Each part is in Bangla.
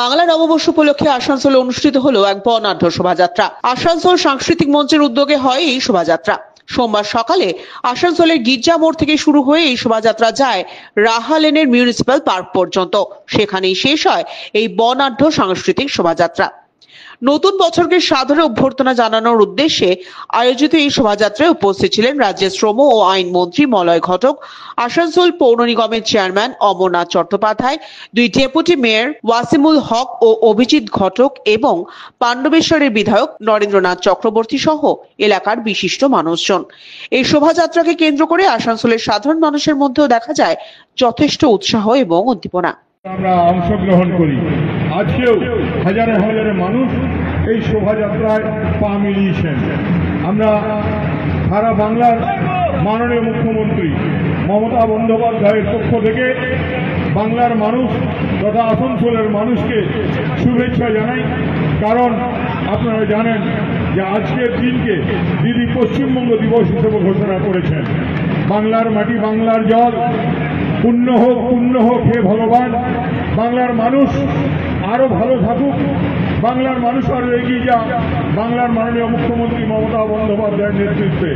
বাংলা নববর্ষ উপলক্ষে আসানসোলে অনুষ্ঠিত হলো এক বর্ণাঢ্য শোভাযাত্রা। আসানসোল সাংস্কৃতিক মঞ্চের উদ্যোগে হয় এই শোভাযাত্রা। সোমবার সকালে আসানসোলের গির্জা মোড় থেকে শুরু হয়ে এই শোভাযাত্রা যায় রাহা লেনের মিউনিসিপ্যাল পার্ক পর্যন্ত। সেখানেই শেষ হয় এই বর্ণাঢ্য সাংস্কৃতিক শোভাযাত্রা। নতুন বছরকে সাদরে অভ্যর্থনা জানানোর উদ্দেশ্যে আয়োজিত এই শোভাযাত্রায় উপস্থিত ছিলেন রাজ্যের শ্রম ও আইন মন্ত্রী মলয় ঘটক, আসানসোল পৌর নিগমের চেয়ারম্যান অমরনাথ চট্টোপাধ্যায়, দুই ডেপুটি মেয়র ওয়াসিমুল হক ও অভিজিৎ ঘটক এবং পাণ্ডবেশ্বরের বিধায়ক নরেন্দ্রনাথ চক্রবর্তী সহ এলাকার বিশিষ্ট মানুষজন। এই শোভাযাত্রাকে কেন্দ্র করে আসানসোলের সাধারণ মানুষের মধ্যেও দেখা যায় যথেষ্ট উৎসাহ এবং উদ্দীপনা। আমরা অংশগ্রহণ করি। আজকেও হাজারে হাজারে মানুষ এই শোভাযাত্রায় পা মিলিয়েছেন। আমরা সারা বাংলার মাননীয় মুখ্যমন্ত্রী মমতা বন্দ্যোপাধ্যায়ের পক্ষ থেকে বাংলার মানুষ তথা আসানসোলের মানুষকে শুভেচ্ছা জানাই। কারণ আপনারা জানেন যে আজকের দিনকে দিদি পশ্চিমবঙ্গ দিবস হিসেবে ঘোষণা করেছেন। বাংলার মাটি, বাংলার জল পুণ্য হোক হে ভগবান। বাংলার মানুষ আরো ভালো থাকুক, বাংলার মানুষ আরো এগিয়ে যাক। বাংলার মাননীয় মুখ্যমন্ত্রী মমতা বন্দ্যোপাধ্যায়ের নেতৃত্বে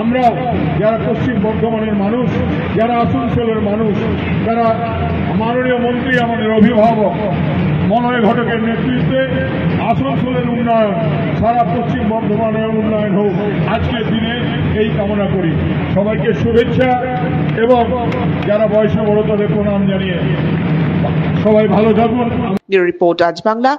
আমরাও যারা পশ্চিম বর্ধমানের মানুষ, যারা আসানসোলের মানুষ, যারা মাননীয় মন্ত্রী আমাদের অভিভাবক মলয় ঘটকের নেতৃত্বে আসানসোলের উন্নয়ন, সারা পশ্চিম বর্ধমানের উন্নয়ন হোক, আজকের দিনে এই কামনা করি। সবাইকে শুভেচ্ছা এবং যারা বয়সে বড় তাদের প্রণাম জানিয়ে সবাই ভালো থাকুন। রিপোর্ট আজ বাংলা।